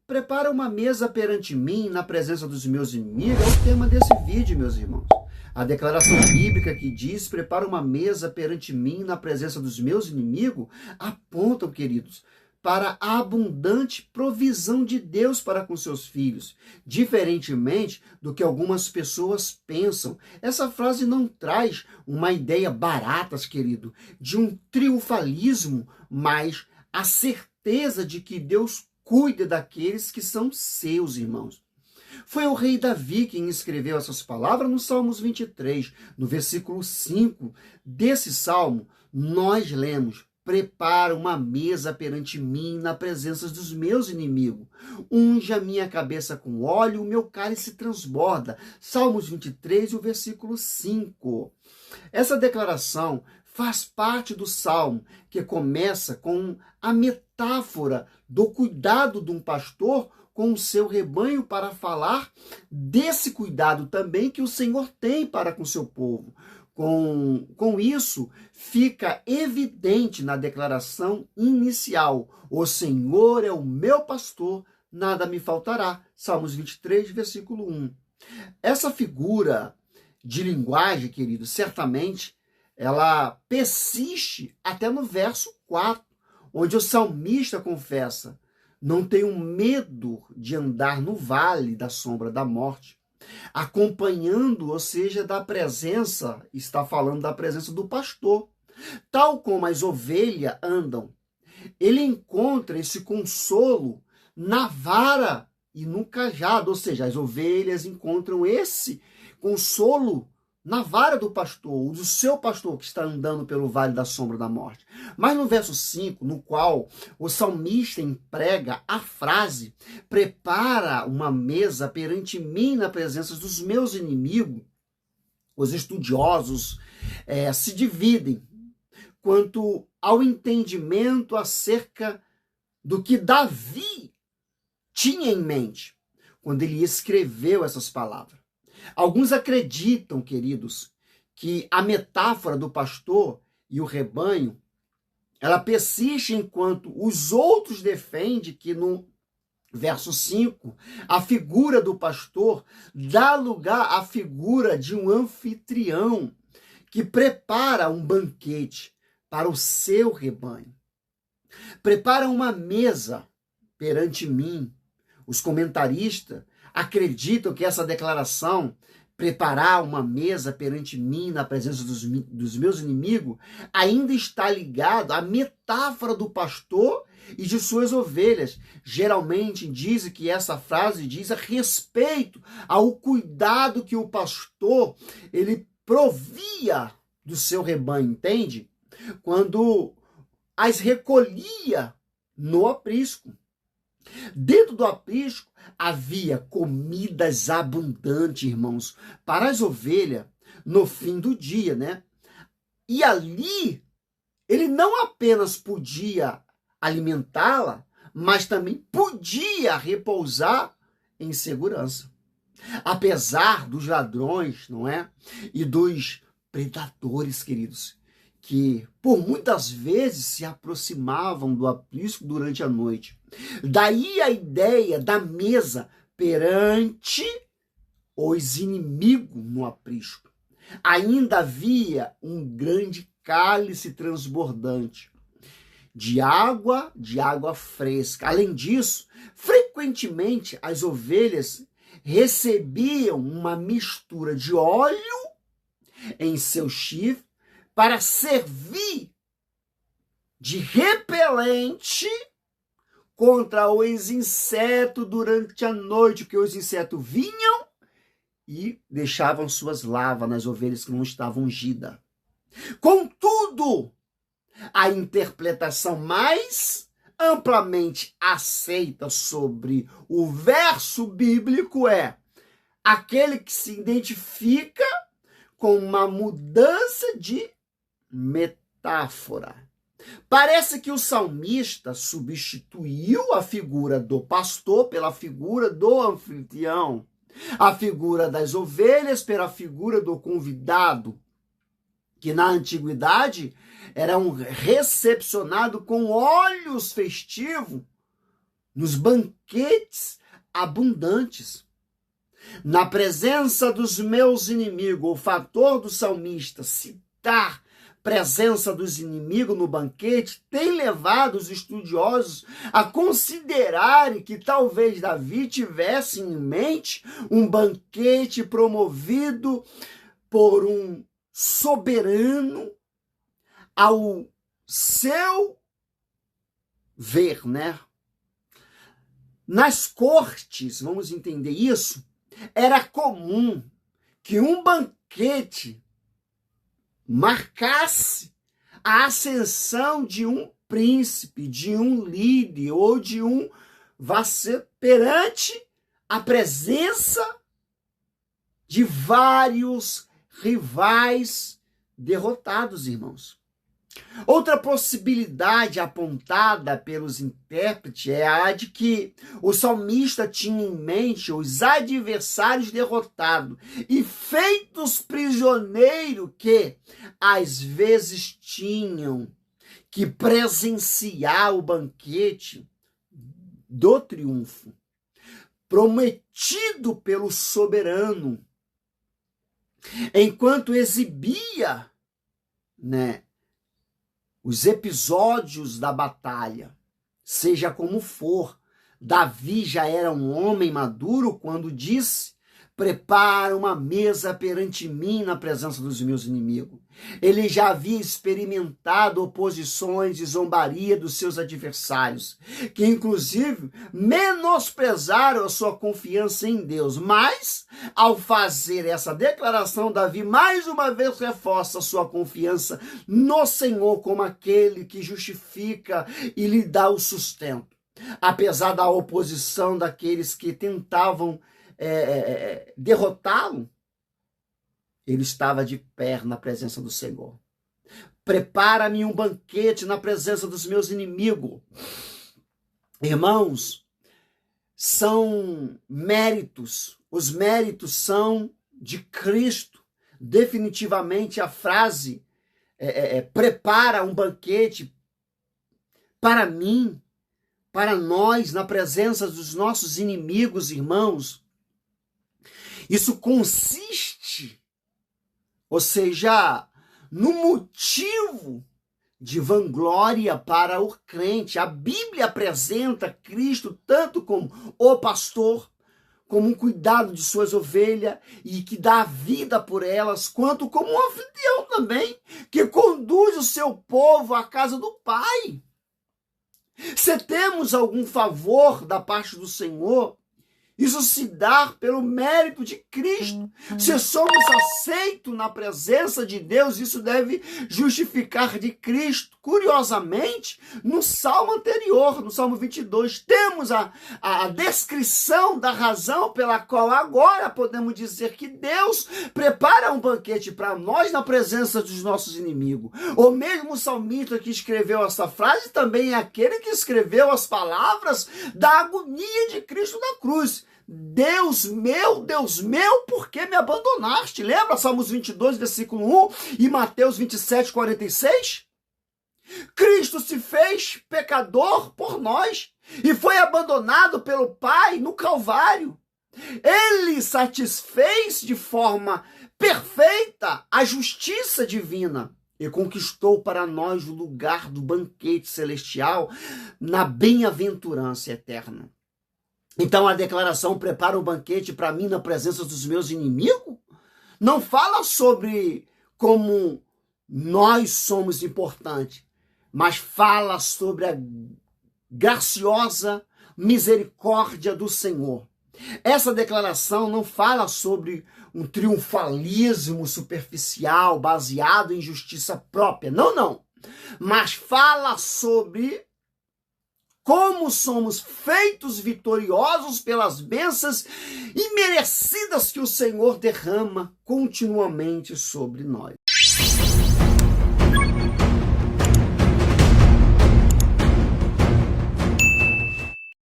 Prepara uma mesa perante mim na presença dos meus inimigos, é o tema desse vídeo, meus irmãos. A declaração bíblica que diz, prepara uma mesa perante mim na presença dos meus inimigos, apontam, queridos, para a abundante provisão de Deus para com seus filhos, diferentemente do que algumas pessoas pensam. Essa frase não traz uma ideia barata, querido, de um triunfalismo, mas a certeza de que Deus cuida daqueles que são seus, irmãos. Foi o rei Davi quem escreveu essas palavras no Salmos 23, no versículo 5. Desse salmo, nós lemos: prepara uma mesa perante mim na presença dos meus inimigos. Unge a minha cabeça com óleo, o meu cálice transborda. Salmos 23, o versículo 5. Essa declaração faz parte do salmo, que começa com a metáfora do cuidado de um pastor com o seu rebanho, para falar desse cuidado também que o Senhor tem para com o seu povo. Com isso, fica evidente na declaração inicial: o Senhor é o meu pastor, nada me faltará. Salmos 23, versículo 1. Essa figura de linguagem, querido, certamente, ela persiste até no verso 4, onde o salmista confessa: não tenho medo de andar no vale da sombra da morte. Acompanhando, ou seja, da presença, está falando da presença do pastor. Tal como as ovelhas andam, ele encontra esse consolo na vara e no cajado, ou seja, as ovelhas encontram esse consolo na vara do pastor, do seu pastor que está andando pelo vale da sombra da morte. Mas no verso 5, no qual o salmista emprega a frase: prepara uma mesa perante mim na presença dos meus inimigos, os estudiosos se dividem quanto ao entendimento acerca do que Davi tinha em mente quando ele escreveu essas palavras. Alguns acreditam, queridos, que a metáfora do pastor e o rebanho, ela persiste, enquanto os outros defendem que no verso 5, a figura do pastor dá lugar à figura de um anfitrião que prepara um banquete para o seu rebanho. Prepara uma mesa perante mim. Os comentaristas acreditam que essa declaração, preparar uma mesa perante mim na presença dos meus inimigos, ainda está ligado à metáfora do pastor e de suas ovelhas. Geralmente dizem que essa frase diz a respeito ao cuidado que o pastor ele provia do seu rebanho, entende? Quando as recolhia no aprisco. Dentro do aprisco havia comidas abundantes, irmãos, para as ovelhas no fim do dia, né? E ali ele não apenas podia alimentá-la, mas também podia repousar em segurança. Apesar dos ladrões, não é? E dos predadores, queridos, que por muitas vezes se aproximavam do aprisco durante a noite. Daí a ideia da mesa perante os inimigos no aprisco. Ainda havia um grande cálice transbordante de água fresca. Além disso, frequentemente as ovelhas recebiam uma mistura de óleo em seu chifre para servir de repelente contra os insetos durante a noite, porque os insetos vinham e deixavam suas larvas nas ovelhas que não estavam ungidas. Contudo, a interpretação mais amplamente aceita sobre o verso bíblico é aquele que se identifica com uma mudança de metáfora. Parece que o salmista substituiu a figura do pastor pela figura do anfitrião, a figura das ovelhas pela figura do convidado, que na antiguidade era recepcionado com óleos festivos nos banquetes abundantes. Na presença dos meus inimigos, o fator do salmista citar presença dos inimigos no banquete tem levado os estudiosos a considerarem que talvez Davi tivesse em mente um banquete promovido por um soberano ao seu ver, né? Nas cortes, vamos entender isso, era comum que um banquete marcasse a ascensão de um príncipe, de um líder ou de um vassalo perante a presença de vários rivais derrotados, irmãos. Outra possibilidade apontada pelos intérpretes é a de que o salmista tinha em mente os adversários derrotados e feitos prisioneiros que, às vezes, tinham que presenciar o banquete do triunfo, prometido pelo soberano, enquanto exibia, os episódios da batalha. Seja como for, Davi já era um homem maduro quando disse: prepara uma mesa perante mim na presença dos meus inimigos. Ele já havia experimentado oposições e zombaria dos seus adversários, que inclusive menosprezaram a sua confiança em Deus. Mas, ao fazer essa declaração, Davi mais uma vez reforça a sua confiança no Senhor como aquele que justifica e lhe dá o sustento. Apesar da oposição daqueles que tentavam derrotá-lo, ele estava de pé na presença do Senhor. Prepara-me um banquete na presença dos meus inimigos. Irmãos, são méritos. Os méritos são de Cristo. Definitivamente a frase prepara um banquete para mim, para nós, na presença dos nossos inimigos, irmãos. Isso consiste, ou seja, no motivo de vanglória para o crente. A Bíblia apresenta Cristo tanto como o pastor, como um cuidado de suas ovelhas e que dá vida por elas, quanto como um anfitrião também, que conduz o seu povo à casa do Pai. Se temos algum favor da parte do Senhor, isso se dá pelo mérito de Cristo. Se somos aceitos na presença de Deus, isso deve justificar de Cristo. Curiosamente, no Salmo anterior, no Salmo 22, temos a descrição da razão pela qual agora podemos dizer que Deus prepara um banquete para nós na presença dos nossos inimigos. O mesmo salmista que escreveu essa frase também é aquele que escreveu as palavras da agonia de Cristo na cruz. Deus meu, por que me abandonaste? Lembra Salmos 22, versículo 1 e Mateus 27, 46? Cristo se fez pecador por nós e foi abandonado pelo Pai no Calvário. Ele satisfez de forma perfeita a justiça divina e conquistou para nós o lugar do banquete celestial na bem-aventurança eterna. Então a declaração prepara o banquete para mim na presença dos meus inimigos não fala sobre como nós somos importantes, mas fala sobre a graciosa misericórdia do Senhor. Essa declaração não fala sobre um triunfalismo superficial baseado em justiça própria. Não. Mas fala sobre como somos feitos vitoriosos pelas bênçãos imerecidas que o Senhor derrama continuamente sobre nós.